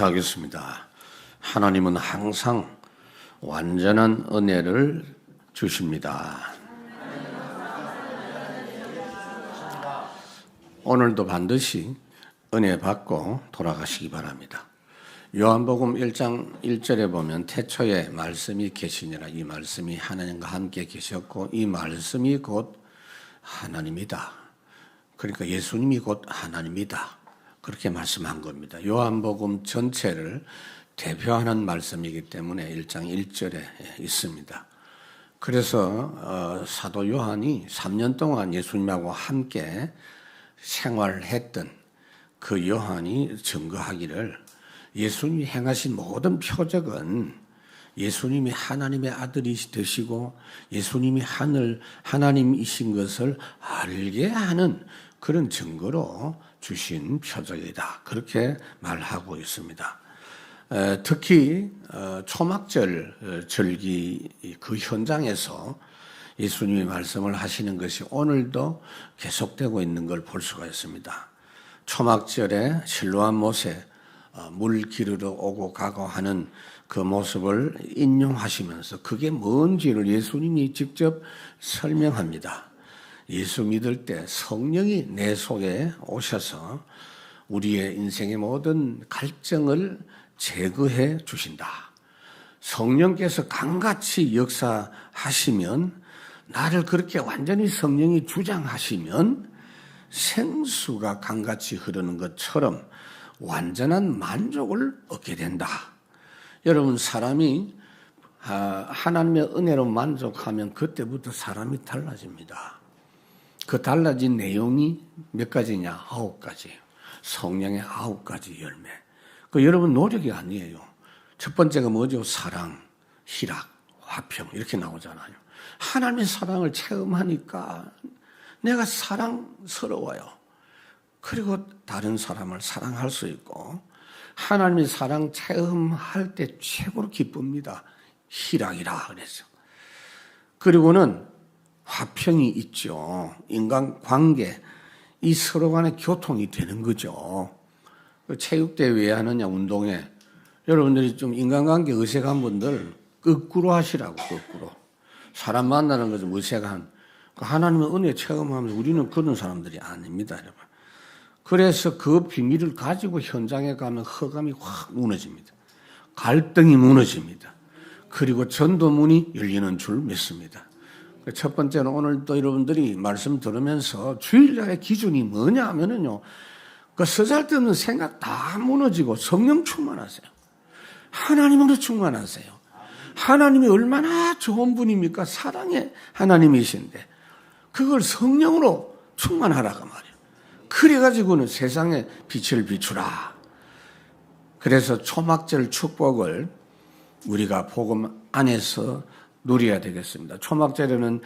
하겠습니다. 하나님은 항상 완전한 은혜를 주십니다. 오늘도 반드시 은혜 받고 돌아가시기 바랍니다. 요한복음 1장 1절에 보면 태초에 말씀이 계시니라. 이 말씀이 하나님과 함께 계셨고 이 말씀이 곧 하나님이다. 그러니까 예수님이 곧 하나님이다. 그렇게 말씀한 겁니다. 요한복음 전체를 대표하는 말씀이기 때문에 1장 1절에 있습니다. 그래서 사도 요한이 3년 동안 예수님하고 함께 생활했던 그 요한이 증거하기를 예수님이 행하신 모든 표적은 예수님이 하나님의 아들이 되시고 예수님이 하나님이신 것을 알게 하는 그런 증거로 주신 표적이다. 그렇게 말하고 있습니다. 특히 초막절 절기 그 현장에서 예수님이 말씀을 하시는 것이 오늘도 계속되고 있는 걸 볼 수가 있습니다. 초막절에 실로암 못에 물 기르러 오고 가고 하는 그 모습을 인용하시면서 그게 뭔지를 예수님이 직접 설명합니다. 예수 믿을 때 성령이 내 속에 오셔서 우리의 인생의 모든 갈증을 제거해 주신다. 성령께서 강같이 역사하시면 나를 그렇게 완전히 성령이 주장하시면 생수가 강같이 흐르는 것처럼 완전한 만족을 얻게 된다. 여러분 사람이 하나님의 은혜로 만족하면 그때부터 사람이 달라집니다. 그 달라진 내용이 몇 가지냐? 9가지. 성령의 9가지 열매. 그 여러분 노력이 아니에요. 첫 번째가 뭐죠? 사랑, 희락, 화평 이렇게 나오잖아요. 하나님의 사랑을 체험하니까 내가 사랑스러워요. 그리고 다른 사람을 사랑할 수 있고 하나님의 사랑 체험할 때 최고로 기쁩니다. 희락이라 그래서. 그리고는 화평이 있죠. 인간관계, 이 서로 간의 교통이 되는 거죠. 체육대회 왜 하느냐, 운동회. 여러분들이 좀 인간관계 어색한 분들 거꾸로 하시라고, 거꾸로. 사람 만나는 것은 어색한. 하나님의 은혜 체험하면서 우리는 그런 사람들이 아닙니다, 여러분. 그래서 그 비밀을 가지고 현장에 가면 허감이 확 무너집니다. 갈등이 무너집니다. 그리고 전도문이 열리는 줄 믿습니다. 첫 번째는 오늘 또 여러분들이 말씀 들으면서 주일날의 기준이 뭐냐 하면은요, 그 쓰잘데없는 생각 다 무너지고 성령 충만하세요. 하나님으로 충만하세요. 하나님이 얼마나 좋은 분입니까? 사랑의 하나님이신데 그걸 성령으로 충만하라고 말이에요. 그래가지고는 세상에 빛을 비추라. 그래서 초막절 축복을 우리가 복음 안에서 누려야 되겠습니다. 초막절에는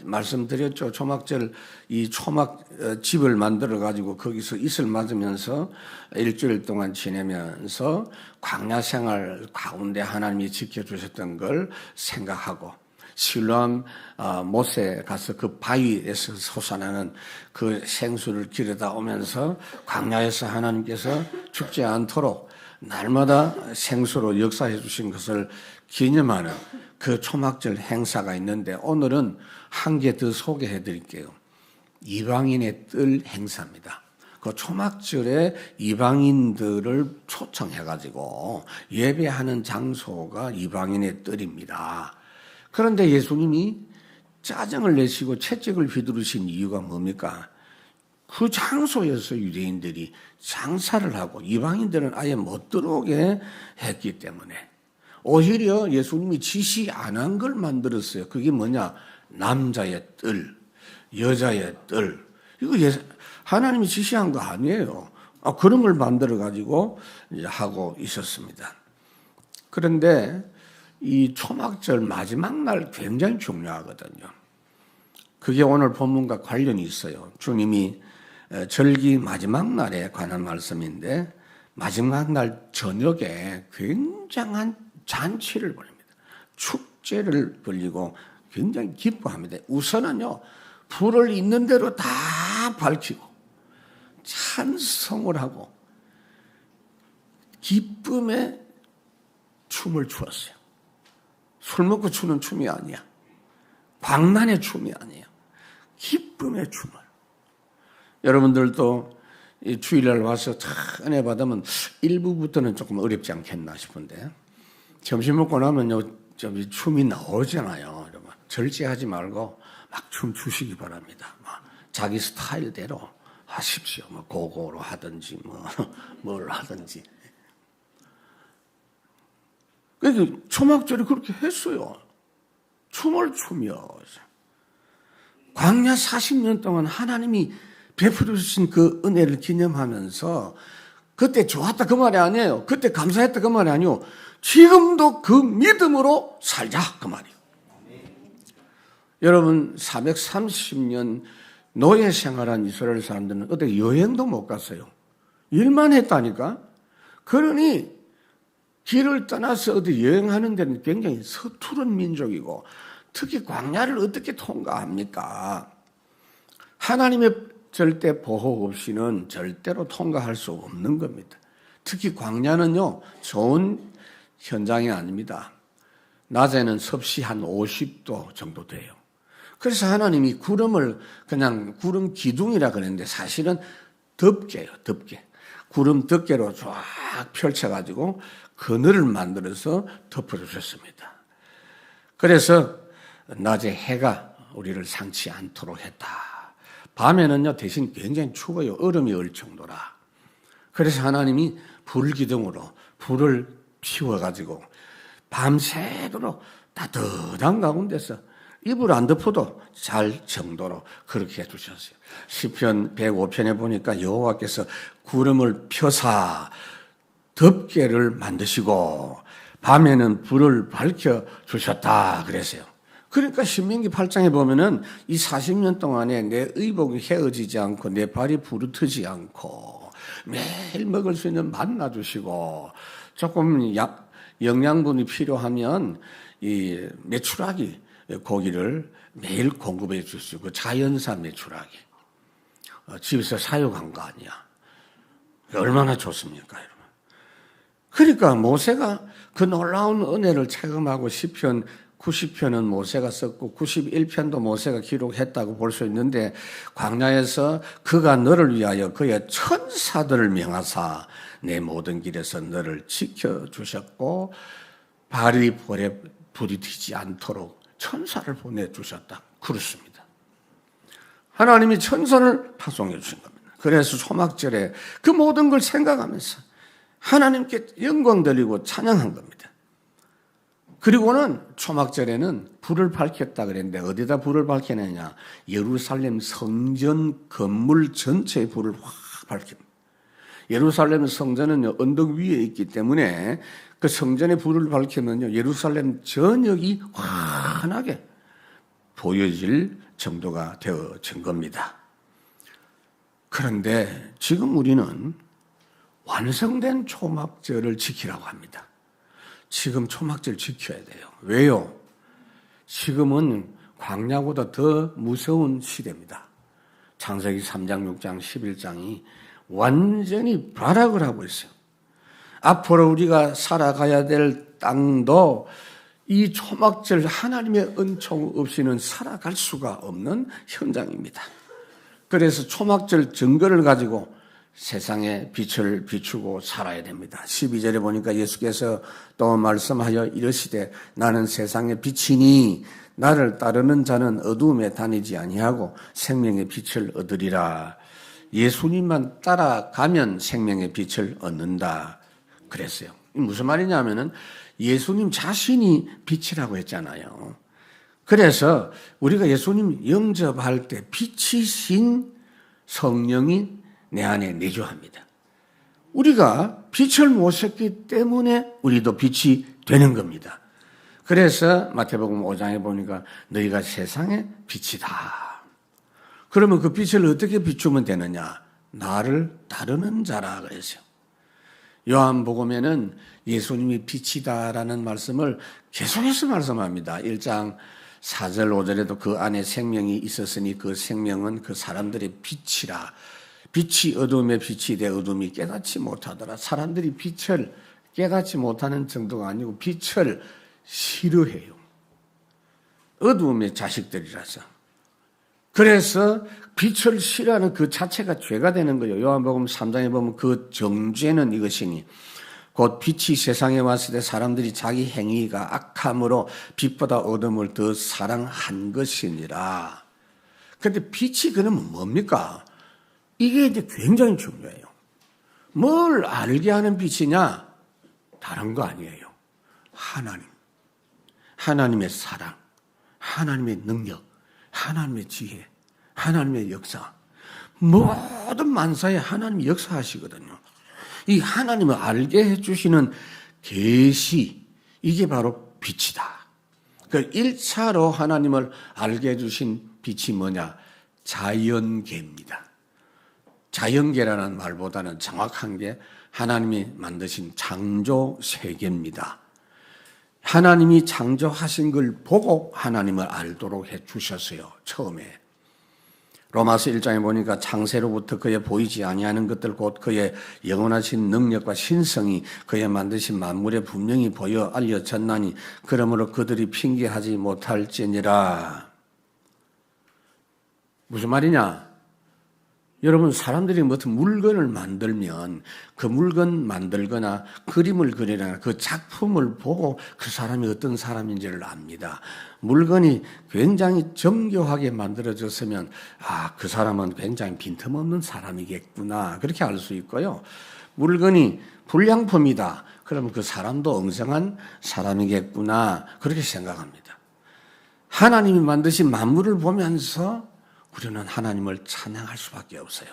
말씀드렸죠. 초막절 이 초막 집을 만들어 가지고 거기서 이슬 맞으면서 일주일 동안 지내면서 광야 생활 가운데 하나님이 지켜주셨던 걸 생각하고 실로암 못에 가서 그 바위에서 솟아나는 그 생수를 기르다 오면서 광야에서 하나님께서 죽지 않도록 날마다 생수로 역사해 주신 것을 기념하는 그 초막절 행사가 있는데 오늘은 한 개 더 소개해 드릴게요. 이방인의 뜰 행사입니다. 그 초막절에 이방인들을 초청해 가지고 예배하는 장소가 이방인의 뜰입니다. 그런데 예수님이 짜증을 내시고 채찍을 휘두르신 이유가 뭡니까? 그 장소에서 유대인들이 장사를 하고 이방인들은 아예 못 들어오게 했기 때문에 오히려 예수님이 지시 안 한 걸 만들었어요. 그게 뭐냐? 남자의 뜰, 여자의 뜰. 이거 하나님이 지시한 거 아니에요. 그런 걸 만들어가지고 이제 하고 있었습니다. 그런데 이 초막절 마지막 날 굉장히 중요하거든요. 그게 오늘 본문과 관련이 있어요. 주님이 절기 마지막 날에 관한 말씀인데 마지막 날 저녁에 굉장한 잔치를 벌입니다. 축제를 벌이고 굉장히 기뻐합니다. 우선은요, 불을 있는 대로 다 밝히고 찬송을 하고 기쁨의 춤을 추었어요. 술 먹고 추는 춤이 아니야. 광란의 춤이 아니에요. 기쁨의 춤을. 여러분들도 이 주일날 와서 은혜 받으면 일부부터는 조금 어렵지 않겠나 싶은데 점심 먹고 나면요 좀 춤이 나오잖아요. 여러분 절제하지 말고 막 춤 추시기 바랍니다. 자기 스타일대로 하십시오. 뭐 고고로 하든지 뭘 하든지. 그러니까 초막절이 그렇게 했어요. 춤을 추며 광야 40년 동안 하나님이 베풀어 주신 그 은혜를 기념하면서 그때 좋았다 그 말이 아니에요. 그때 감사했다 그 말이 아니에요. 지금도 그 믿음으로 살자 그 말이에요. 여러분 430년 노예 생활한 이스라엘 사람들은 어디 여행도 못 갔어요. 일만 했다니까. 그러니 길을 떠나서 어디 여행하는 데는 굉장히 서투른 민족이고 특히 광야를 어떻게 통과합니까? 하나님의 절대 보호 없이는 절대로 통과할 수 없는 겁니다. 특히 광야는요, 좋은 현장이 아닙니다. 낮에는 섭씨 한 50도 정도 돼요. 그래서 하나님이 구름을 그냥 구름 기둥이라 그랬는데 사실은 덮개예요, 덮개. 구름 덮개로 쫙 펼쳐가지고 그늘을 만들어서 덮어주셨습니다. 그래서 낮에 해가 우리를 상치 않도록 했다. 밤에는요 대신 굉장히 추워요. 얼음이 얼 정도라. 그래서 하나님이 불기둥으로 불을 피워가지고 밤새도록 따뜻한 가운데서 이불 안 덮어도 잘 정도로 그렇게 해주셨어요. 시편 105편에 보니까 여호와께서 구름을 펴사 덮개를 만드시고 밤에는 불을 밝혀주셨다 그랬어요. 그러니까 신명기 8장에 보면은 이 40년 동안에 내 의복이 헤어지지 않고 내 발이 부르트지 않고 매일 먹을 수 있는 만나 주시고 조금 영양분이 필요하면 이 메추라기 고기를 매일 공급해 주시고 자연산 메추라기 집에서 사육한 거 아니야. 얼마나 좋습니까, 여러분? 그러니까 모세가 그 놀라운 은혜를 체험하고 시편 90편은 모세가 썼고 91편도 모세가 기록했다고 볼 수 있는데 광야에서 그가 너를 위하여 그의 천사들을 명하사 내 모든 길에서 너를 지켜주셨고 발이 볼에 불이 튀지 않도록 천사를 보내주셨다. 그렇습니다. 하나님이 천사를 파송해 주신 겁니다. 그래서 초막절에 그 모든 걸 생각하면서 하나님께 영광 돌리고 찬양한 겁니다. 그리고는 초막절에는 불을 밝혔다 그랬는데 어디다 불을 밝히느냐? 예루살렘 성전 건물 전체에 불을 확 밝힙니다. 예루살렘 성전은 언덕 위에 있기 때문에 그 성전에 불을 밝히면요 예루살렘 전역이 환하게 보여질 정도가 되어진 겁니다. 그런데 지금 우리는 완성된 초막절을 지키라고 합니다. 지금 초막절 지켜야 돼요. 왜요? 지금은 광야보다 더 무서운 시대입니다. 창세기 3장, 6장, 11장이 완전히 발악을 하고 있어요. 앞으로 우리가 살아가야 될 땅도 이 초막절 하나님의 은총 없이는 살아갈 수가 없는 현장입니다. 그래서 초막절 증거를 가지고 세상에 빛을 비추고 살아야 됩니다. 12절에 보니까 예수께서 또 말씀하여 이르시되 나는 세상의 빛이니 나를 따르는 자는 어두움에 다니지 아니하고 생명의 빛을 얻으리라. 예수님만 따라가면 생명의 빛을 얻는다 그랬어요. 무슨 말이냐면은 예수님 자신이 빛이라고 했잖아요. 그래서 우리가 예수님 영접할 때 빛이신 성령이 내 안에 내주합니다. 우리가 빛을 모셨기 때문에 우리도 빛이 되는 겁니다. 그래서 마태복음 5장에 보니까 너희가 세상의 빛이다. 그러면 그 빛을 어떻게 비추면 되느냐? 나를 따르는 자라 그랬어요. 요한복음에는 예수님이 빛이다라는 말씀을 계속해서 말씀합니다. 1장 4절 5절에도 그 안에 생명이 있었으니 그 생명은 그 사람들의 빛이라. 빛이 어둠에 빛이 되 어둠이 깨닫지 못하더라. 사람들이 빛을 깨닫지 못하는 정도가 아니고 빛을 싫어해요. 어두움의 자식들이라서. 그래서 빛을 싫어하는 그 자체가 죄가 되는 거예요. 요한복음 3장에 보면 그 정죄는 이것이니 곧 빛이 세상에 왔을 때 사람들이 자기 행위가 악함으로 빛보다 어둠을 더 사랑한 것이니라. 그런데 빛이 그러면 뭡니까? 이게 이제 굉장히 중요해요. 뭘 알게 하는 빛이냐? 다른 거 아니에요. 하나님. 하나님의 사랑, 하나님의 능력, 하나님의 지혜, 하나님의 역사. 모든 만사에 하나님이 역사하시거든요. 이 하나님을 알게 해주시는 계시, 이게 바로 빛이다. 그 1차로 하나님을 알게 해주신 빛이 뭐냐? 자연계입니다. 자연계라는 말보다는 정확한 게 하나님이 만드신 창조 세계입니다. 하나님이 창조하신 걸 보고 하나님을 알도록 해주셨어요. 처음에. 로마서 1장에 보니까 창세로부터 그의 보이지 아니하는 것들 곧 그의 영원하신 능력과 신성이 그의 만드신 만물에 분명히 보여 알려졌나니 그러므로 그들이 핑계하지 못할지니라. 무슨 말이냐? 여러분, 사람들이 무슨 물건을 만들면 그 물건 만들거나 그림을 그리거나 그 작품을 보고 그 사람이 어떤 사람인지를 압니다. 물건이 굉장히 정교하게 만들어졌으면 그 사람은 굉장히 빈틈없는 사람이겠구나, 그렇게 알 수 있고요. 물건이 불량품이다, 그러면 그 사람도 엉성한 사람이겠구나, 그렇게 생각합니다. 하나님이 만드신 만물을 보면서 우리는 하나님을 찬양할 수밖에 없어요.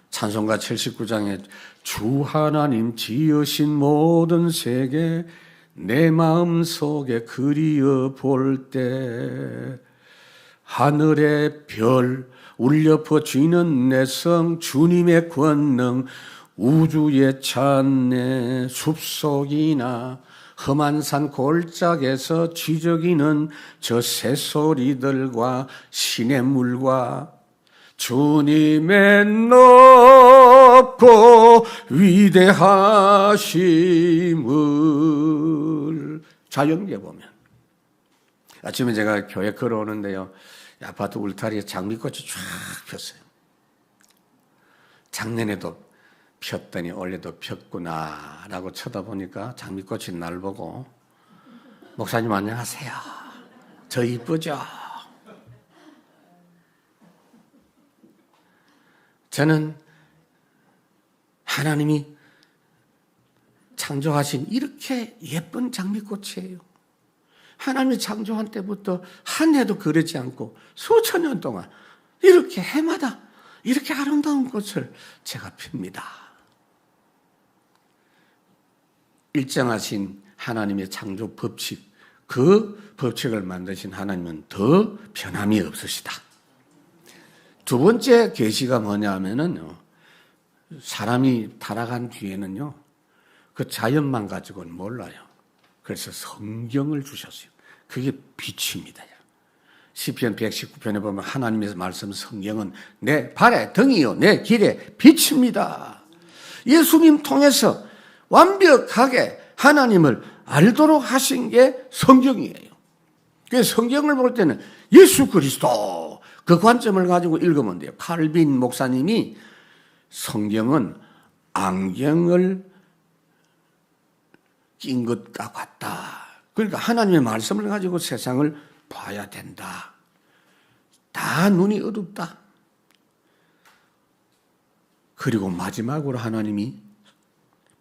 찬송가 79장에 주 하나님 지으신 모든 세계 내 마음속에 그리어 볼 때 하늘의 별 울려 퍼지는 내성 주님의 권능 우주의 찬내 숲속이나 험한 산 골짜기에서 지저귀는 저 새소리들과 시냇물과 주님의 높고 위대하심을 자연계 보면 아침에 제가 교회 걸어오는데요, 아파트 울타리에 장미꽃이 쫙 폈어요. 작년에도 폈더니 올해도 폈구나라고 쳐다보니까 장미꽃이 날 보고 목사님 안녕하세요. 저 이쁘죠? 저는 하나님이 창조하신 이렇게 예쁜 장미꽃이에요. 하나님이 창조한 때부터 한 해도 그러지 않고 수천 년 동안 이렇게 해마다 이렇게 아름다운 꽃을 제가 핍니다. 일정하신 하나님의 창조 법칙, 그 법칙을 만드신 하나님은 더 변함이 없으시다. 두 번째 계시가 뭐냐 하면은요, 사람이 타락한 뒤에는요, 그 자연만 가지고는 몰라요. 그래서 성경을 주셨어요. 그게 빛입니다. 시편 119편에 보면 하나님의 말씀 성경은 내 발의 등이요 내 길의 빛입니다. 예수님 통해서 완벽하게 하나님을 알도록 하신 게 성경이에요. 그래서 성경을 볼 때는 예수 그리스도 그 관점을 가지고 읽으면 돼요. 칼빈 목사님이 성경은 안경을 낀 것과 같다. 그러니까 하나님의 말씀을 가지고 세상을 봐야 된다. 다 눈이 어둡다. 그리고 마지막으로 하나님이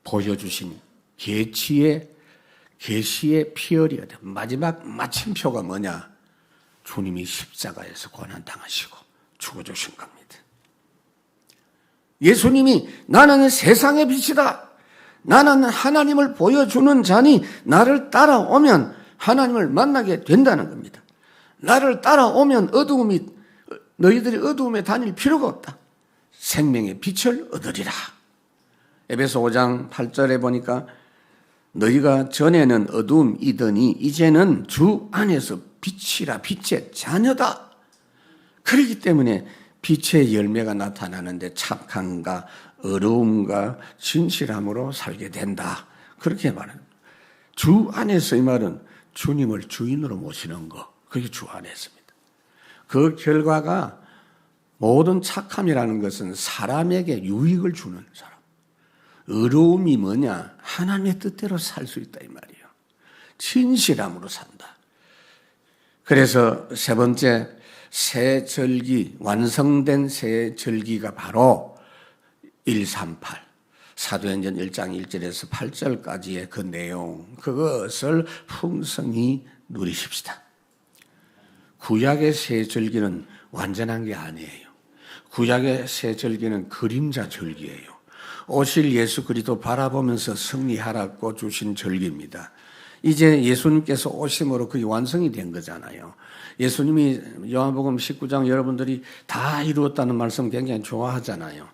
보여주신 계시의 피어리어야 돼. 마지막 마침표가 뭐냐? 주님이 십자가에서 고난당하시고 죽어주신 겁니다. 예수님이 나는 세상의 빛이다. 나는 하나님을 보여주는 자니 나를 따라오면 하나님을 만나게 된다는 겁니다. 나를 따라오면 너희들이 어두움에 다닐 필요가 없다. 생명의 빛을 얻으리라. 에베소 5장 8절에 보니까 너희가 전에는 어두움이더니 이제는 주 안에서 빛이라 빛의 자녀다. 그렇기 때문에 빛의 열매가 나타나는데 착함과 어려움과 진실함으로 살게 된다. 그렇게 말합니다. 주 안에서 이 말은 주님을 주인으로 모시는 거. 그게 주 안에서입니다. 그 결과가 모든 착함이라는 것은 사람에게 유익을 주는 사람. 어려움이 뭐냐? 하나님의 뜻대로 살 수 있다 이 말이에요. 진실함으로 산다. 그래서 세 번째 새 절기, 완성된 새 절기가 바로 138 사도행전 1장 1절에서 8절까지의 그 내용, 그것을 풍성히 누리십시다. 구약의 새 절기는 완전한 게 아니에요. 구약의 새 절기는 그림자 절기예요. 오실 예수 그리스도 바라보면서 승리하라고 주신 절기입니다. 이제 예수님께서 오심으로 그게 완성이 된 거잖아요. 예수님이 요한복음 19장 여러분들이 다 이루었다는 말씀 굉장히 좋아하잖아요.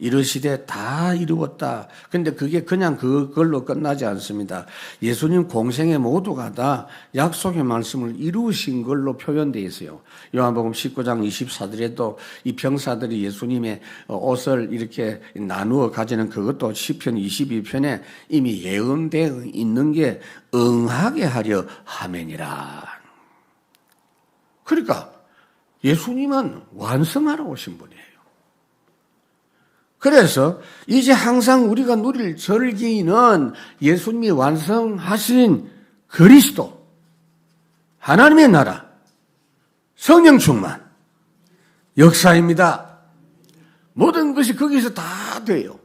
이르시되 다 이루었다. 근데 그게 그냥 그걸로 끝나지 않습니다. 예수님 공생의 모두가 다 약속의 말씀을 이루신 걸로 표현되어 있어요. 요한복음 19장 24절에도 이 병사들이 예수님의 옷을 이렇게 나누어 가지는 그것도 시편 22편에 이미 예언되어 있는 게 응하게 하려 함이니라. 그러니까 예수님은 완성하러 오신 분이에요. 그래서 이제 항상 우리가 누릴 절기는 예수님이 완성하신 그리스도, 하나님의 나라, 성령 충만, 역사입니다. 모든 것이 거기서 다 돼요.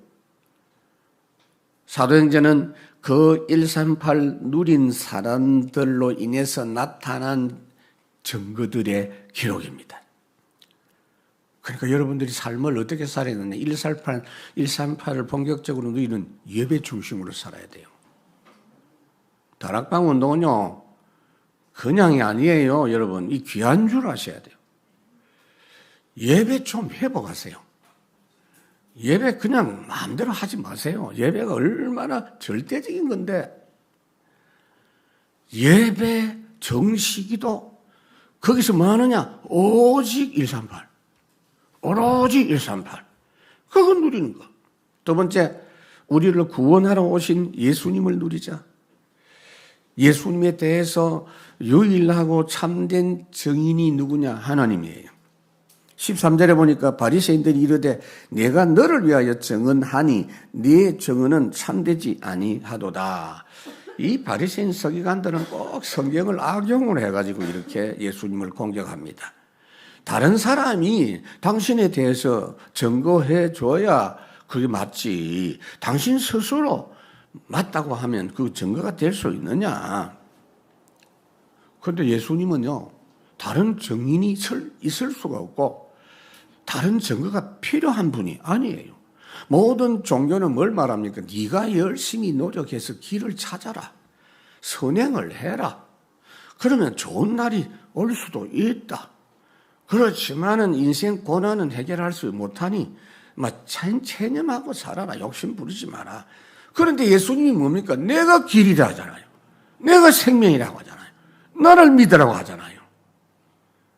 사도행전은 그 138 누린 사람들로 인해서 나타난 증거들의 기록입니다. 그러니까 여러분들이 삶을 어떻게 살아야 되느냐. 138을 본격적으로 누리는 예배 중심으로 살아야 돼요. 다락방 운동은요, 그냥이 아니에요, 여러분. 이 귀한 줄 아셔야 돼요. 예배 좀 회복하세요. 예배 그냥 마음대로 하지 마세요. 예배가 얼마나 절대적인 건데, 예배 정식이도 거기서 뭐 하느냐? 오직 138. 오로지 138. 그걸 누리는 거. 두 번째, 우리를 구원하러 오신 예수님을 누리자. 예수님에 대해서 유일하고 참된 증인이 누구냐? 하나님이에요. 13절에 보니까 바리새인들이 이르되 내가 너를 위하여 증언하니 네 증언은 참되지 아니하도다. 이 바리새인 서기관들은 꼭 성경을 악용을 해가지고 이렇게 예수님을 공격합니다. 다른 사람이 당신에 대해서 증거해 줘야 그게 맞지. 당신 스스로 맞다고 하면 그 증거가 될 수 있느냐. 그런데 예수님은요, 다른 증인이 있을 수가 없고 다른 증거가 필요한 분이 아니에요. 모든 종교는 뭘 말합니까? 네가 열심히 노력해서 길을 찾아라. 선행을 해라. 그러면 좋은 날이 올 수도 있다. 그렇지만은 인생 고난은 해결할 수 못하니 체념하고 살아라. 욕심 부리지 마라. 그런데 예수님이 뭡니까? 내가 길이라 하잖아요. 내가 생명이라고 하잖아요. 나를 믿으라고 하잖아요.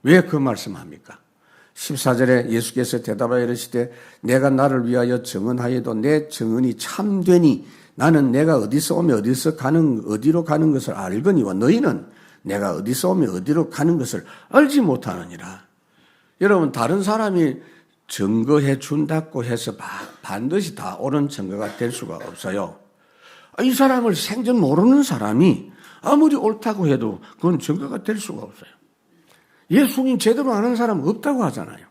왜 그 말씀합니까? 14절에 예수께서 대답하여 이르시되 내가 나를 위하여 증언하여도 내 증언이 참되니 나는 내가 어디서 오며 어디로 가는 것을 알거니와 너희는 내가 어디서 오며 어디로 가는 것을 알지 못하느니라. 여러분, 다른 사람이 증거해 준다고 해서 반드시 다 옳은 증거가 될 수가 없어요. 이 사람을 생전 모르는 사람이 아무리 옳다고 해도 그건 증거가 될 수가 없어요. 예수님 제대로 아는 사람 없다고 하잖아요.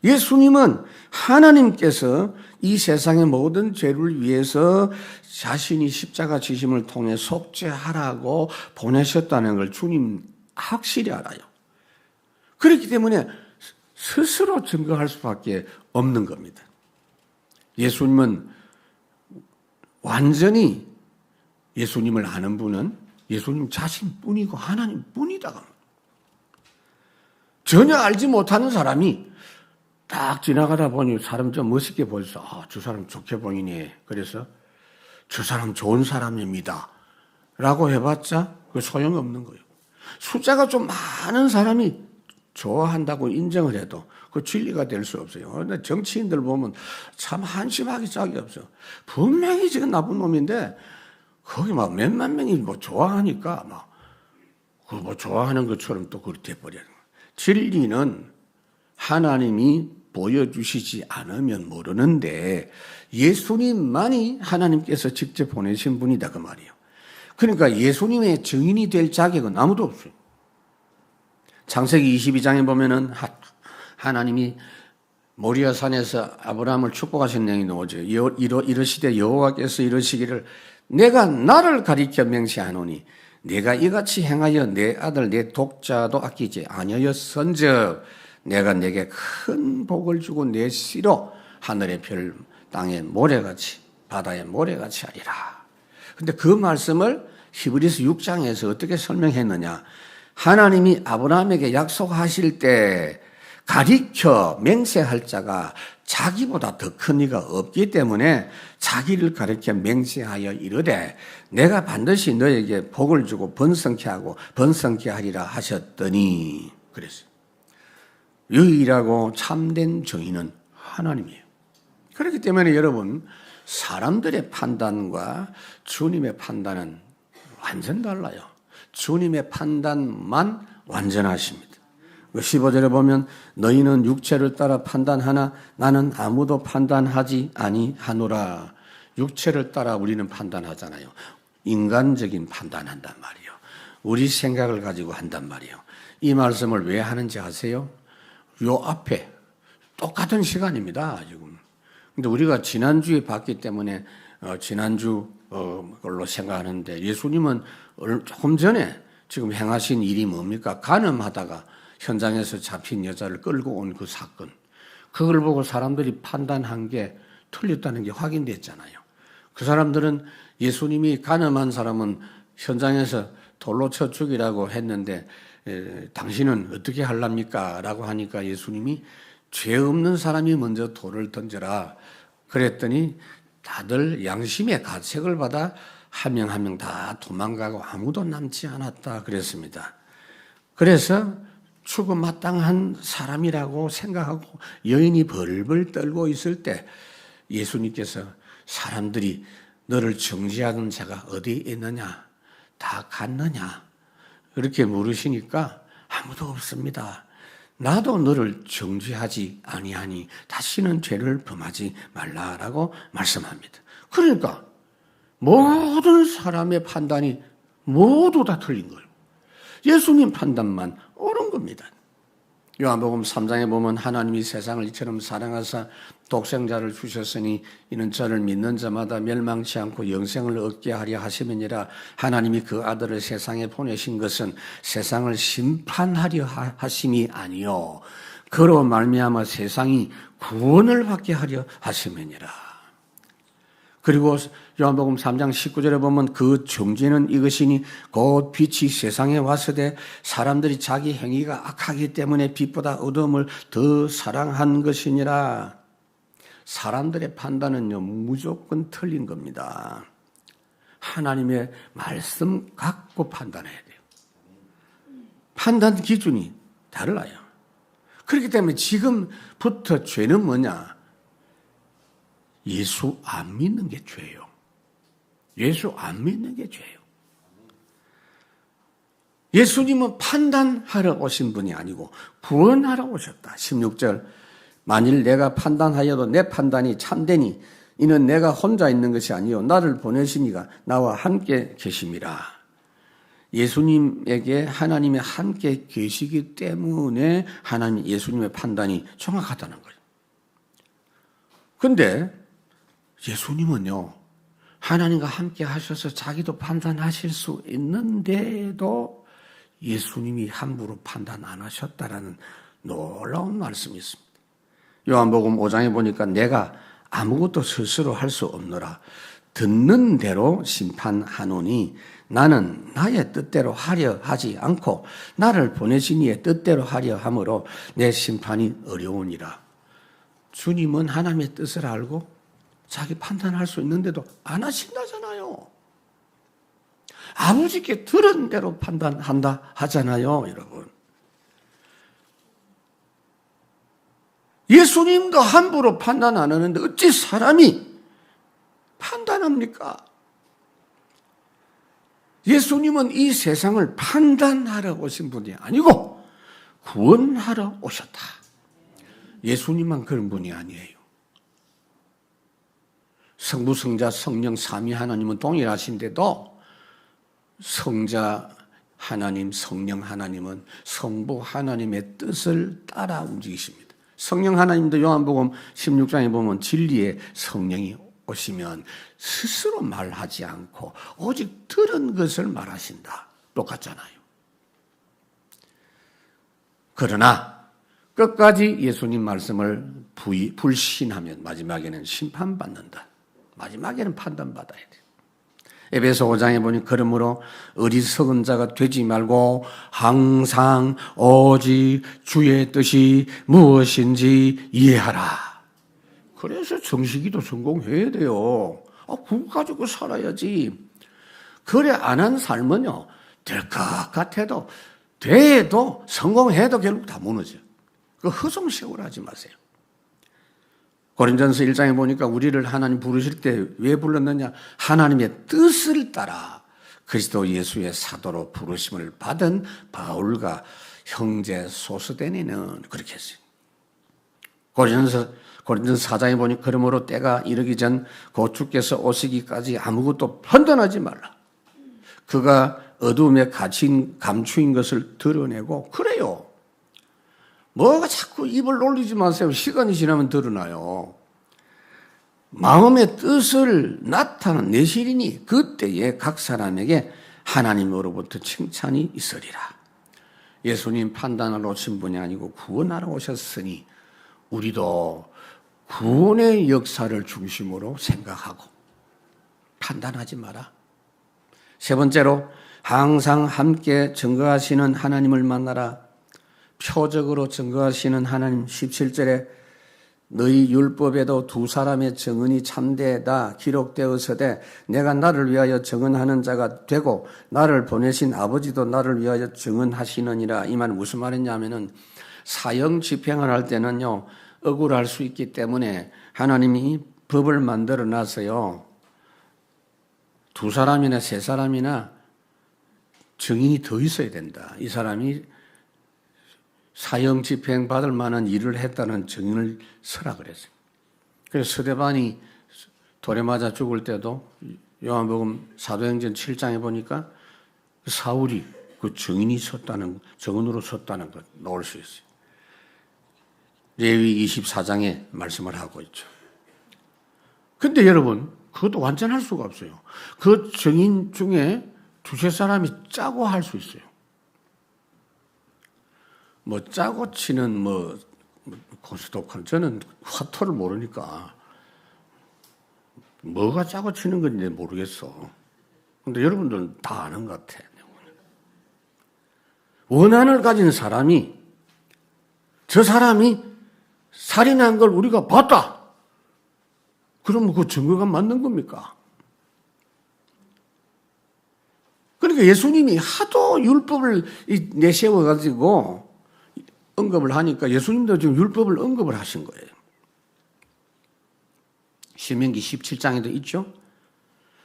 예수님은 하나님께서 이 세상의 모든 죄를 위해서 자신이 십자가 지심을 통해 속죄하라고 보내셨다는 걸 주님 확실히 알아요. 그렇기 때문에 스스로 증거할 수밖에 없는 겁니다. 예수님은 완전히 예수님을 아는 분은 예수님 자신뿐이고 하나님뿐이다. 전혀 알지 못하는 사람이 딱 지나가다 보니 사람 좀 멋있게 보여서 저 사람 좋게 보이네. 그래서 저 사람 좋은 사람입니다. 라고 해봤자 그 소용없는 거예요. 숫자가 좀 많은 사람이 좋아한다고 인정을 해도 그 진리가 될 수 없어요. 근데 정치인들 보면 참 한심하기 짝이 없어. 분명히 지금 나쁜 놈인데 거기 막 몇만 명이 뭐 좋아하니까 막 그 뭐 좋아하는 것처럼 또 그렇게 돼버려요. 진리는 하나님이 보여주시지 않으면 모르는데 예수님만이 하나님께서 직접 보내신 분이다 그 말이에요. 그러니까 예수님의 증인이 될 자격은 아무도 없어요. 창세기 22장에 보면은 하나님이 모리아 산에서 아브라함을 축복하신 내용이 나오죠. 이러시되 여호와께서 이러시기를 내가 나를 가리켜 맹세하노니 내가 이같이 행하여 내 아들 내 독자도 아끼지 아니하였은즉 내가 내게 큰 복을 주고 내 씨로 하늘의 별 땅의 모래같이 바다의 모래같이 하리라. 근데 그 말씀을 히브리서 6장에서 어떻게 설명했느냐? 하나님이 아브라함에게 약속하실 때 가리켜 맹세할 자가 자기보다 더 큰 이가 없기 때문에 자기를 가리켜 맹세하여 이르되 내가 반드시 너에게 복을 주고 번성케 하고 번성케 하리라 하셨더니 그랬어요. 유일하고 참된 정의는 하나님이에요. 그렇기 때문에 여러분 사람들의 판단과 주님의 판단은 완전 달라요. 주님의 판단만 완전하십니다. 15절에 보면 너희는 육체를 따라 판단하나 나는 아무도 판단하지 아니하노라. 육체를 따라 우리는 판단하잖아요. 인간적인 판단한단 말이에요. 우리 생각을 가지고 한단 말이에요. 이 말씀을 왜 하는지 아세요? 요 앞에 똑같은 시간입니다. 지금. 근데 우리가 지난주에 봤기 때문에 지난주 걸로 생각하는데 예수님은 조금 전에 지금 행하신 일이 뭡니까? 간음하다가 현장에서 잡힌 여자를 끌고 온 그 사건. 그걸 보고 사람들이 판단한 게 틀렸다는 게 확인됐잖아요. 그 사람들은 예수님이 간음한 사람은 현장에서 돌로 쳐 죽이라고 했는데 당신은 어떻게 하랍니까? 라고 하니까 예수님이 죄 없는 사람이 먼저 돌을 던져라. 그랬더니 다들 양심의 가책을 받아 한 명 한 명 다 도망가고 아무도 남지 않았다 그랬습니다. 그래서 죽음 마땅한 사람이라고 생각하고 여인이 벌벌 떨고 있을 때 예수님께서 사람들이 너를 정죄하는 자가 어디 있느냐? 다 갔느냐? 이렇게 물으시니까 아무도 없습니다. 나도 너를 정죄하지 아니하니 다시는 죄를 범하지 말라라고 말씀합니다. 그러니까 모든 사람의 판단이 모두 다 틀린 거예요. 예수님 판단만 옳은 겁니다. 요한복음 3장에 보면 하나님이 세상을 이처럼 사랑하사 독생자를 주셨으니 이는 저를 믿는 자마다 멸망치 않고 영생을 얻게 하려 하심이니라. 하나님이 그 아들을 세상에 보내신 것은 세상을 심판하려 하심이 아니요 그로 말미암아 세상이 구원을 받게 하려 하심이니라. 그리고 요한복음 3장 19절에 보면 그 정죄는 이것이니 곧 빛이 세상에 왔으되 사람들이 자기 행위가 악하기 때문에 빛보다 어둠을 더 사랑한 것이니라. 사람들의 판단은요 무조건 틀린 겁니다. 하나님의 말씀 갖고 판단해야 돼요. 판단 기준이 달라요. 그렇기 때문에 지금부터 죄는 뭐냐? 예수 안 믿는 게 죄예요. 예수 안 믿는 게 죄예요. 예수님은 판단하러 오신 분이 아니고 구원하러 오셨다. 16절 만일 내가 판단하여도 내 판단이 참되니 이는 내가 혼자 있는 것이 아니요 나를 보내신 이가 나와 함께 계심이라. 예수님에게 하나님이 함께 계시기 때문에 하나님 예수님의 판단이 정확하다는 거예요. 그런데 예수님은요 하나님과 함께 하셔서 자기도 판단하실 수 있는데도 예수님이 함부로 판단 안 하셨다라는 놀라운 말씀이 있습니다. 요한복음 5장에 보니까 내가 아무것도 스스로 할 수 없노라. 듣는 대로 심판하노니 나는 나의 뜻대로 하려 하지 않고 나를 보내신 이의 뜻대로 하려 함으로 내 심판이 어려우니라. 주님은 하나님의 뜻을 알고 자기 판단할 수 있는데도 안 하신다잖아요. 아버지께 들은 대로 판단한다 하잖아요, 여러분. 예수님도 함부로 판단 안 하는데 어찌 사람이 판단합니까? 예수님은 이 세상을 판단하러 오신 분이 아니고 구원하러 오셨다. 예수님만 그런 분이 아니에요. 성부, 성자, 성령 삼위 하나님은 동일하신데도 성자 하나님, 성령 하나님은 성부 하나님의 뜻을 따라 움직이십니다. 성령 하나님도 요한복음 16장에 보면 진리의 성령이 오시면 스스로 말하지 않고 오직 들은 것을 말하신다. 똑같잖아요. 그러나 끝까지 예수님 말씀을 불신하면 마지막에는 심판받는다. 마지막에는 판단받아야 돼. 에베소 5장에 보니 그러므로 어리석은 자가 되지 말고 항상 오직 주의 뜻이 무엇인지 이해하라. 그래서 정식이도 성공해야 돼요. 그거 가지고 살아야지. 그래 안 한 삶은요, 될 것 같아도 돼도 성공해도 결국 다 무너져요. 그 허송세월 하지 마세요. 고린전서 1장에 보니까 우리를 하나님 부르실 때 왜 불렀느냐? 하나님의 뜻을 따라 그리스도 예수의 사도로 부르심을 받은 바울과 형제 소스데니는 그렇게 했어요. 고린전서 4장에 보니 그러므로 때가 이르기 전 곧 주께서 오시기까지 아무것도 판단하지 말라. 그가 어둠에 감추인 것을 드러내고 그래요. 뭐가 자꾸 입을 놀리지 마세요. 시간이 지나면 드러나요. 마음의 뜻을 나타내시리니 그때에 각 사람에게 하나님으로부터 칭찬이 있으리라. 예수님 판단하러 오신 분이 아니고 구원하러 오셨으니 우리도 구원의 역사를 중심으로 생각하고 판단하지 마라. 세 번째로 항상 함께 증거하시는 하나님을 만나라. 표적으로 증거하시는 하나님. 17절에 너희 율법에도 두 사람의 증언이 참되다 기록되어서되 내가 나를 위하여 증언하는 자가 되고 나를 보내신 아버지도 나를 위하여 증언하시느니라. 이 말은 무슨 말이냐면은 사형 집행을 할 때는요 억울할 수 있기 때문에 하나님이 법을 만들어 놨어요. 두 사람이나 세 사람이나 증인이 더 있어야 된다. 이 사람이 사형 집행 받을 만한 일을 했다는 증인을 서라 그랬어요. 그래서 스데반이 돌에 맞아 죽을 때도 요한복음 사도행전 7장에 보니까 사울이 그 증인이 증언으로 섰다는 것 나올 수 있어요. 레위 24장에 말씀을 하고 있죠. 근데 여러분, 그것도 완전할 수가 없어요. 그 증인 중에 두세 사람이 짜고 할 수 있어요. 짜고 치는 고스톱한 저는 화토를 모르니까 뭐가 짜고 치는 건지 모르겠어. 근데 여러분들은 다 아는 것 같아. 원한을 가진 사람이 저 사람이 살인한 걸 우리가 봤다. 그러면 그 증거가 맞는 겁니까? 그러니까 예수님이 하도 율법을 내세워가지고 언급을 하니까 예수님도 지금 율법을 언급을 하신 거예요. 신명기 17장에도 있죠.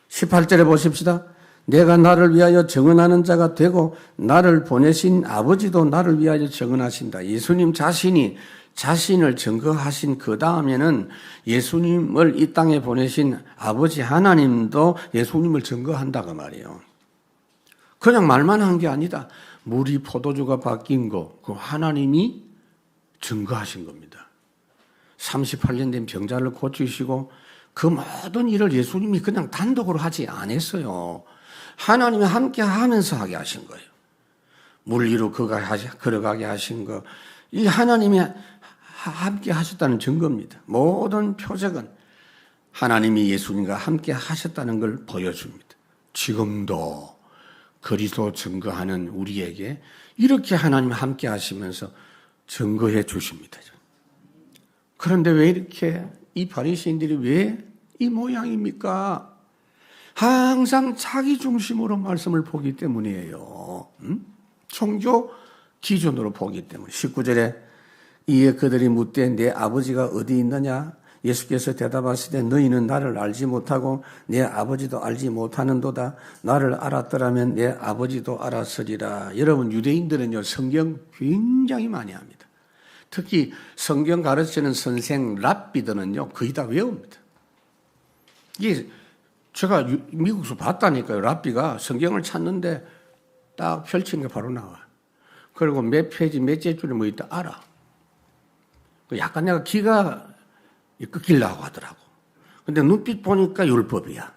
18절에 보십시다. 내가 나를 위하여 증언하는 자가 되고 나를 보내신 아버지도 나를 위하여 증언하신다. 예수님 자신이 자신을 증거하신 그 다음에는 예수님을 이 땅에 보내신 아버지 하나님도 예수님을 증거한다고 말이에요. 그냥 말만 한 게 아니다. 물이 포도주가 바뀐 거, 그 하나님이 증거하신 겁니다. 38년 된 병자를 고치시고 그 모든 일을 예수님이 그냥 단독으로 하지 않았어요. 하나님이 함께 하면서 하게 하신 거예요. 물 위로 걸어가게 하신 거, 이 하나님이 함께 하셨다는 증거입니다. 모든 표적은 하나님이 예수님과 함께 하셨다는 걸 보여줍니다. 지금도 그리스도 증거하는 우리에게 이렇게 하나님 함께 하시면서 증거해 주십니다. 그런데 왜 이렇게 이 바리새인들이 왜 이 모양입니까? 항상 자기 중심으로 말씀을 보기 때문이에요. 종교 기준으로 보기 때문에. 19절에 이에 그들이 묻되 내 아버지가 어디 있느냐? 예수께서 대답하시되 너희는 나를 알지 못하고 내 아버지도 알지 못하는도다. 나를 알았더라면 내 아버지도 알았으리라. 여러분, 유대인들은요, 성경 굉장히 많이 합니다. 특히 성경 가르치는 선생 랍비들은요, 거의 다 외웁니다. 이게 제가 미국에서 봤다니까요. 랍비가 성경을 찾는데 딱 펼치는 게 바로 나와요. 그리고 몇 페이지 몇째 줄에 뭐 있다 알아. 약간 내가 기가 꺾이려고 하더라고. 근데 눈빛 보니까 율법이야.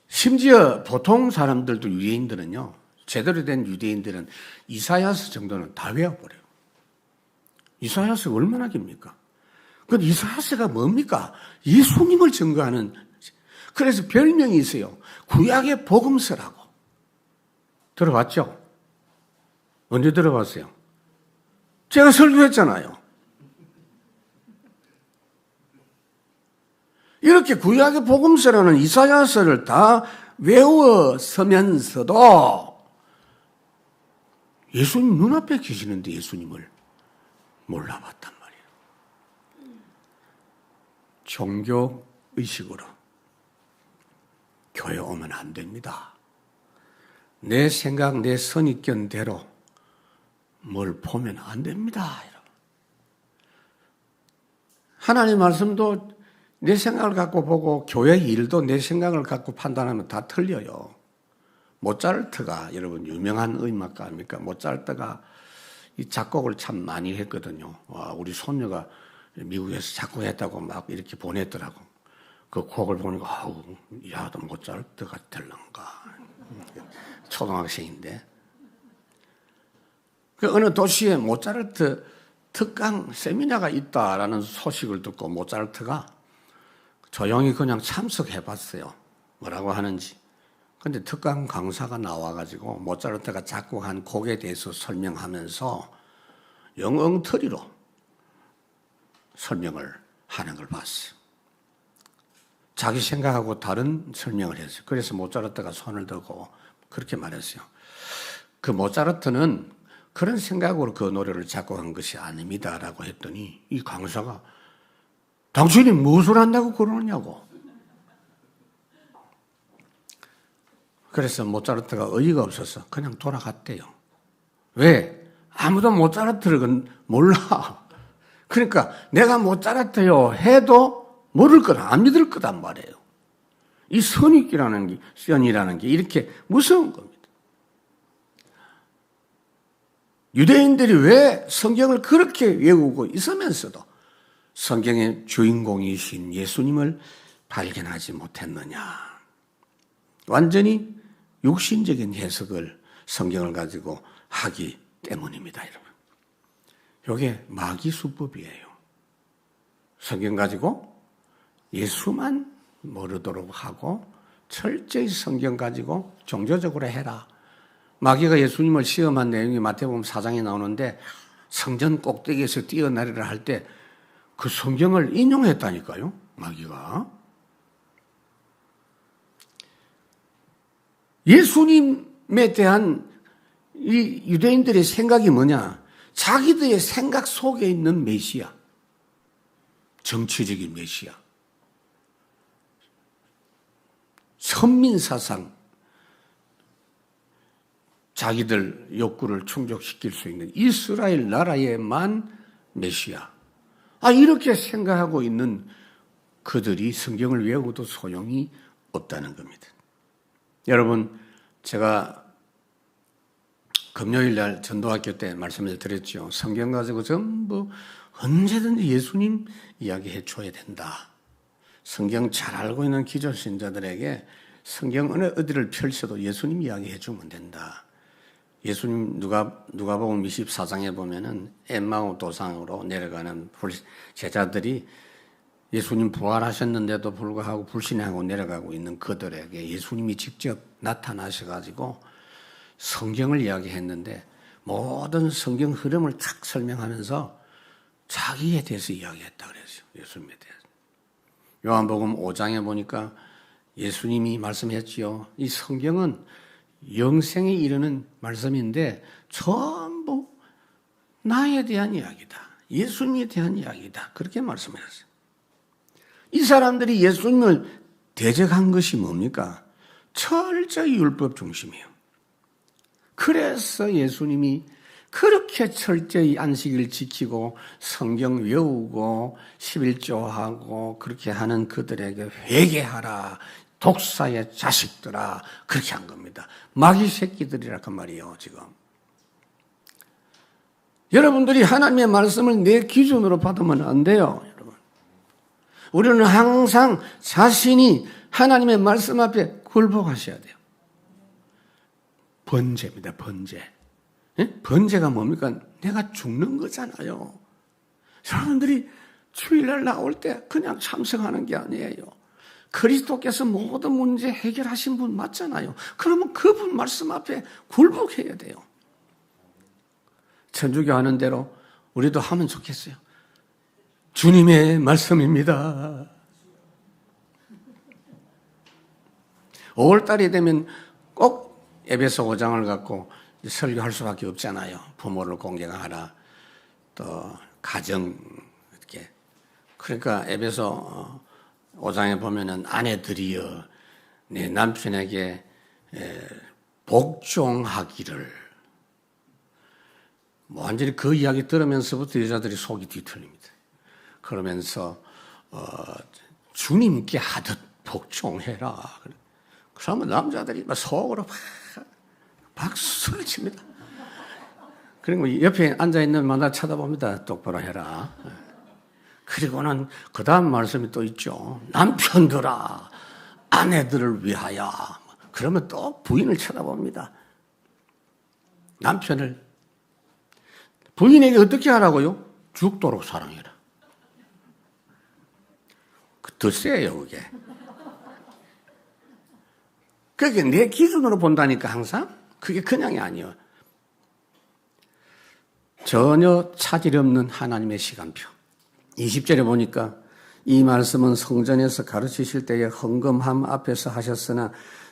심지어 보통 사람들도 유대인들은요, 제대로 된 유대인들은 이사야서 정도는 다 외워버려요. 이사야서가 얼마나 깁니까? 근데 이사야서가 뭡니까? 예수님을 증거하는, 그래서 별명이 있어요. 구약의 복음서라고. 들어봤죠? 언제 들어봤어요? 제가 설교했잖아요. 이렇게 구약의 복음서라는 이사야서를 다 외워서면서도 예수님 눈앞에 계시는데 예수님을 몰라봤단 말이에요. 종교의식으로 교회 오면 안 됩니다. 내 생각, 내 선입견대로 뭘 보면 안 됩니다. 하나님 말씀도 내 생각을 갖고 보고 교회 일도 내 생각을 갖고 판단하면 다 틀려요. 모차르트가 여러분 유명한 음악가 아닙니까? 모차르트가 이 작곡을 참 많이 했거든요. 와, 우리 손녀가 미국에서 작곡했다고 막 이렇게 보냈더라고. 그 곡을 보니까 아우, 야, 너 모차르트가 될런가. 초등학생인데. 그 어느 도시에 모차르트 특강 세미나가 있다라는 소식을 듣고 모차르트가 조용히 그냥 참석해봤어요. 뭐라고 하는지. 근데 특강 강사가 나와가지고 모차르트가 작곡한 곡에 대해서 설명하면서 영엉터리로 설명을 하는 걸 봤어요. 자기 생각하고 다른 설명을 했어요. 그래서 모차르트가 손을 들고 그렇게 말했어요. 그 모차르트는 그런 생각으로 그 노래를 작곡한 것이 아닙니다라고 했더니 이 강사가 당신이 무엇을 한다고 그러느냐고. 그래서 모차르트가 어이가 없어서 그냥 돌아갔대요. 왜? 아무도 모차르트를 몰라. 그러니까 내가 모차르트요 해도 모를 거다, 안 믿을 거단 말이에요. 이 선입이라는 게 이렇게 무서운 겁니다. 유대인들이 왜 성경을 그렇게 외우고 있으면서도 성경의 주인공이신 예수님을 발견하지 못했느냐. 완전히 육신적인 해석을 성경을 가지고 하기 때문입니다, 여러분. 이게 마귀수법이에요. 성경 가지고 예수만 모르도록 하고 철저히 성경 가지고 종교적으로 해라. 마귀가 예수님을 시험한 내용이 마태복음 4장에 나오는데 성전 꼭대기에서 뛰어내리라 할 때 그 성경을 인용했다니까요, 마귀가. 예수님에 대한 이 유대인들의 생각이 뭐냐? 자기들의 생각 속에 있는 메시아, 정치적인 메시아, 선민사상, 자기들 욕구를 충족시킬 수 있는 이스라엘 나라에만 메시아. 이렇게 생각하고 있는 그들이 성경을 외우고도 소용이 없다는 겁니다. 여러분, 제가 금요일 날 전도학교 때 말씀을 드렸죠. 성경 가지고 전부 언제든지 예수님 이야기해 줘야 된다. 성경 잘 알고 있는 기존신자들에게 성경 어디를 펼쳐도 예수님 이야기해 주면 된다. 예수님 누가복음 24장에 보면은 엠마오 도상으로 내려가는 제자들이 예수님 부활하셨는데도 불구하고 불신하고 내려가고 있는 그들에게 예수님이 직접 나타나셔가지고 성경을 이야기했는데 모든 성경 흐름을 탁 설명하면서 자기에 대해서 이야기했다 그랬어요. 예수님에 대해서. 요한복음 5장에 보니까 예수님이 말씀했지요. 이 성경은 영생에 이르는 말씀인데 전부 나에 대한 이야기다. 예수님에 대한 이야기다. 그렇게 말씀하셨어요. 이 사람들이 예수님을 대적한 것이 뭡니까? 철저히 율법 중심이에요. 그래서 예수님이 그렇게 철저히 안식일 지키고 성경 외우고 11조하고 그렇게 하는 그들에게 회개하라. 독사의 자식들아. 그렇게 한 겁니다. 마귀 새끼들이라 그 말이에요, 지금. 여러분들이 하나님의 말씀을 내 기준으로 받으면 안 돼요, 여러분. 우리는 항상 자신이 하나님의 말씀 앞에 굴복하셔야 돼요. 번제입니다, 번제. 번제가 뭡니까? 내가 죽는 거잖아요. 여러분들이 주일날 나올 때 그냥 참석하는 게 아니에요. 그리스도께서 모든 문제 해결하신 분 맞잖아요. 그러면 그분 말씀 앞에 굴복해야 돼요. 천주교 하는 대로 우리도 하면 좋겠어요. 주님의 말씀입니다. 5월달이 되면 꼭 에베소 5장을 갖고 설교할 수밖에 없잖아요. 부모를 공경하라. 또 가정 이렇게. 그러니까 에베소 5장에 보면은 아내들이여 내 남편에게 복종하기를. 완전히 그 이야기 들으면서부터 여자들이 속이 뒤틀립니다. 그러면서 주님께 하듯 복종해라. 그러면 남자들이 막 속으로 박수를 칩니다. 그리고 옆에 앉아있는 만나 쳐다봅니다. 똑바로 해라. 그리고는 그 다음 말씀이 또 있죠. 남편들아, 아내들을 위하여. 그러면 또 부인을 쳐다봅니다. 남편을. 부인에게 어떻게 하라고요? 죽도록 사랑해라. 더 세요, 그게. 그게 내 기준으로 본다니까, 항상. 그게 그냥이 아니에요. 전혀 차질 없는 하나님의 시간표. 20절에 보니까 이 말씀은 성전에서 가르치실 때에 헌금함 앞에서 하셨으나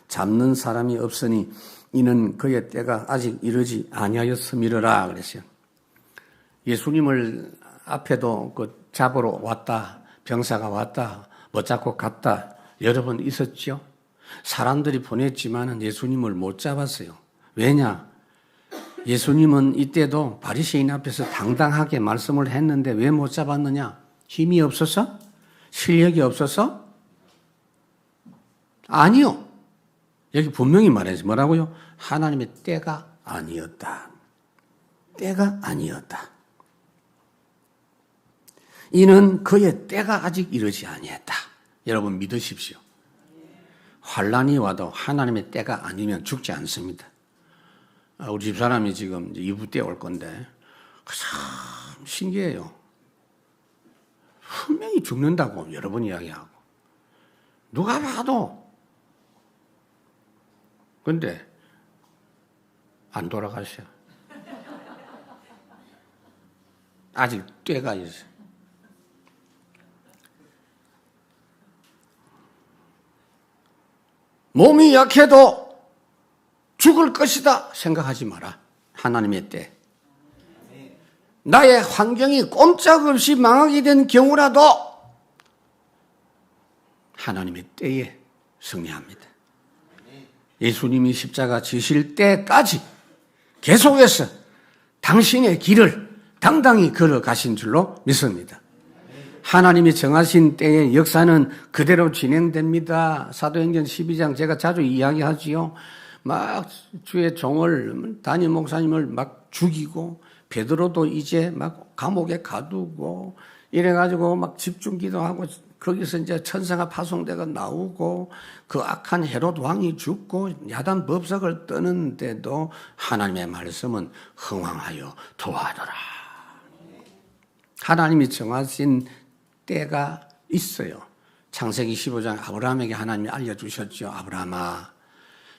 잡는 사람이 없으니 이는 그의 때가 아직 이르지 아니하였음이러라 그랬어요. 예수님을 앞에도 그 잡으러 왔다, 병사가 왔다, 못 잡고 갔다 여러 번 있었죠. 사람들이 보냈지만 예수님을 못 잡았어요. 왜냐? 예수님은 이때도 바리새인 앞에서 당당하게 말씀을 했는데 왜 못 잡았느냐? 힘이 없어서? 실력이 없어서? 아니요. 여기 분명히 말해서 뭐라고요? 하나님의 때가 아니었다. 때가 아니었다. 이는 그의 때가 아직 이르지 아니했다. 여러분 믿으십시오. 환란이 와도 하나님의 때가 아니면 죽지 않습니다. 우리 집사람이 지금 이부 때 올 건데 참 신기해요. 분명히 죽는다고 여러 번 이야기하고 누가 봐도 근데 안 돌아가셔. 아직 때가 있어요. 몸이 약해도 죽을 것이다 생각하지 마라. 하나님의 때. 나의 환경이 꼼짝없이 망하게 된 경우라도 하나님의 때에 승리합니다. 예수님이 십자가 지실 때까지 계속해서 당신의 길을 당당히 걸어가신 줄로 믿습니다. 하나님이 정하신 때의 역사는 그대로 진행됩니다. 사도행전 12장 제가 자주 이야기하지요. 막 주의 종을 담임 목사님을 막 죽이고 베드로도 이제 막 감옥에 가두고 이래가지고 막 집중기도하고 거기서 이제 천사가 파송되고 나오고 그 악한 헤롯 왕이 죽고 야단 법석을 떠는데도 하나님의 말씀은 흥왕하여 도와더라. 하나님이 정하신 때가 있어요. 창세기 15장 아브라함에게 하나님이 알려주셨죠. 아브라함아,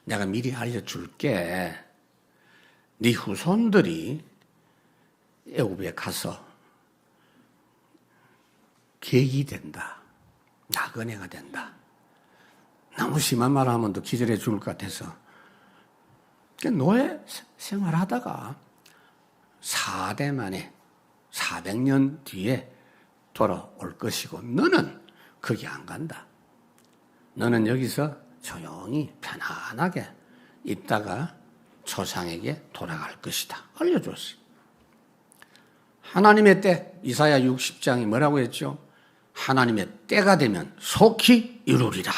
내가 미리 알려줄게. 네 후손들이 애굽에 가서 계기 된다. 나그네가 된다. 너무 심한 말 하면 또 기절해 죽을 것 같아서 노예 생활하다가 4대 만에 400년 뒤에 돌아올 것이고 너는 거기 안 간다. 너는 여기서 조용히 편안하게 있다가 조상에게 돌아갈 것이다. 알려줬어요. 하나님의 때, 이사야 60장이 뭐라고 했죠? 하나님의 때가 되면 속히 이루리라.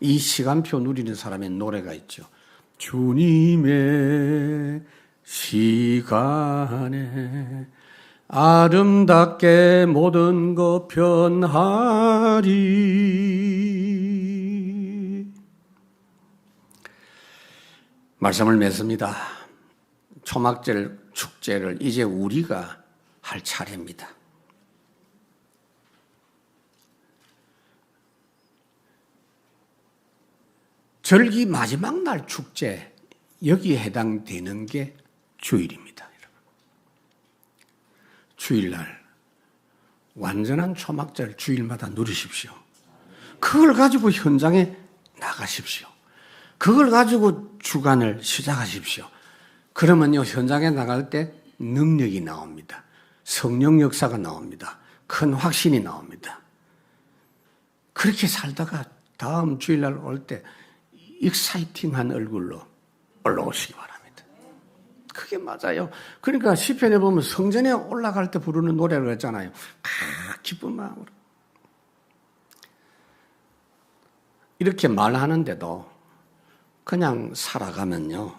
이 시간표 누리는 사람의 노래가 있죠. 주님의 시간에 아름답게 모든 것 변하리. 말씀을 맺습니다. 초막절 축제를 이제 우리가 할 차례입니다. 절기 마지막 날 축제, 여기에 해당되는 게 주일입니다. 주일날 완전한 초막절 주일마다 누리십시오. 그걸 가지고 현장에 나가십시오. 그걸 가지고 주간을 시작하십시오. 그러면요, 현장에 나갈 때 능력이 나옵니다. 성령 역사가 나옵니다. 큰 확신이 나옵니다. 그렇게 살다가 다음 주일날 올 때 익사이팅한 얼굴로 올라오시기 바랍니다. 그게 맞아요. 그러니까 시편에 보면 성전에 올라갈 때 부르는 노래를 했잖아요. 기쁜 마음으로. 이렇게 말하는데도 그냥 살아가면요,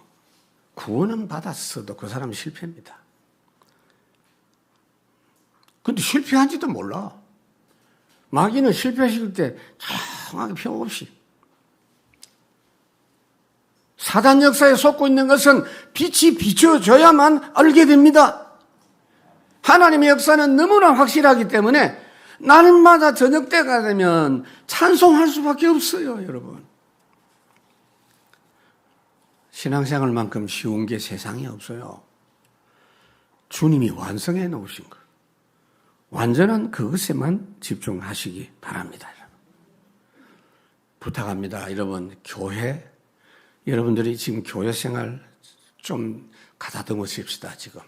구원은 받았어도 그 사람은 실패입니다. 근데 실패한지도 몰라. 마귀는 실패하실 때 조용하게 평없이. 사단 역사에 속고 있는 것은 빛이 비춰져야만 알게 됩니다. 하나님의 역사는 너무나 확실하기 때문에 날마다 저녁 때가 되면 찬송할 수밖에 없어요, 여러분. 신앙생활만큼 쉬운 게 세상에 없어요. 주님이 완성해 놓으신 것. 완전한 그것에만 집중하시기 바랍니다. 부탁합니다. 여러분, 교회, 여러분들이 지금 교회 생활 좀 가다듬으십시다, 지금.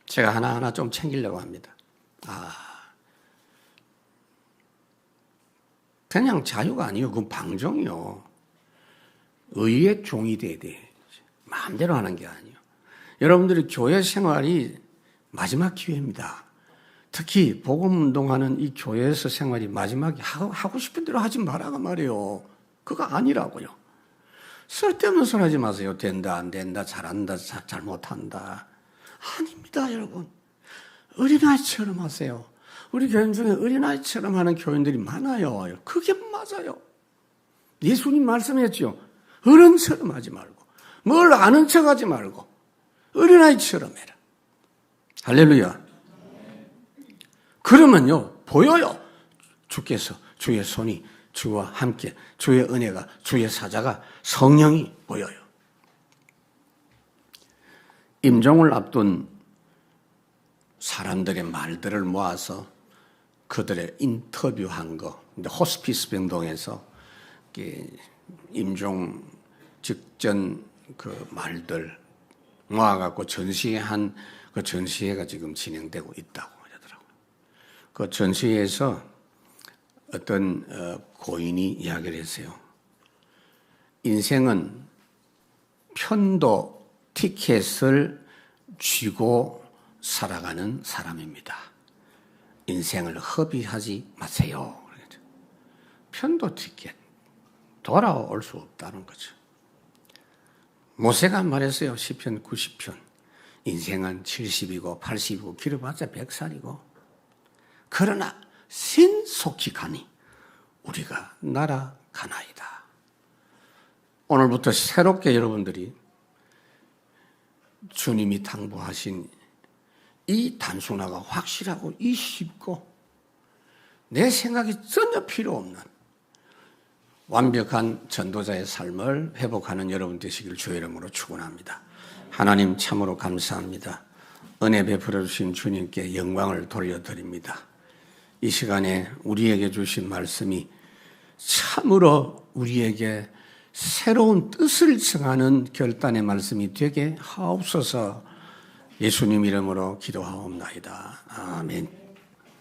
제가 하나하나 좀 챙기려고 합니다. 그냥 자유가 아니요. 그건 방종이요. 의의 종이 돼야 돼. 마음대로 하는 게 아니에요. 여러분들이 교회 생활이 마지막 기회입니다. 특히 복음운동하는 이 교회에서 생활이 마지막에 하고 싶은 대로 하지 말라고 말이에요. 그거 아니라고요. 쓸데없는 소리 하지 마세요. 된다, 안 된다, 잘한다, 잘못한다. 아닙니다, 여러분. 어린아이처럼 하세요. 우리 교인 중에 어린아이처럼 하는 교인들이 많아요. 그게 맞아요. 예수님 말씀했죠. 어른처럼 하지 말고, 뭘 아는 척 하지 말고, 어린아이처럼 해라. 할렐루야. 그러면요, 보여요. 주께서, 주의 손이 주와 함께, 주의 은혜가, 주의 사자가, 성령이 보여요. 임종을 앞둔 사람들의 말들을 모아서 그들의 인터뷰한 거, 호스피스 병동에서 임종 직전 그 말들 모아갖고 전시회한 그 전시회가 지금 진행되고 있다고 하더라고요. 그 전시회에서 어떤 고인이 이야기를 했어요. 인생은 편도 티켓을 쥐고 살아가는 사람입니다. 인생을 허비하지 마세요. 편도 티켓, 돌아올 수 없다는 거죠. 모세가 말했어요. 시편 90편. 인생은 70이고 80이고 길어봤자 100살이고 그러나 신속히 가니 우리가 날아가나이다. 오늘부터 새롭게 여러분들이 주님이 당부하신 이 단순하고 확실하고 이 쉽고 내 생각이 전혀 필요 없는 완벽한 전도자의 삶을 회복하는 여러분 되시기를 주의 이름으로 축원합니다. 하나님 참으로 감사합니다. 은혜 베풀어 주신 주님께 영광을 돌려드립니다. 이 시간에 우리에게 주신 말씀이 참으로 우리에게 새로운 뜻을 정하는 결단의 말씀이 되게 하옵소서. 예수님 이름으로 기도하옵나이다. 아멘.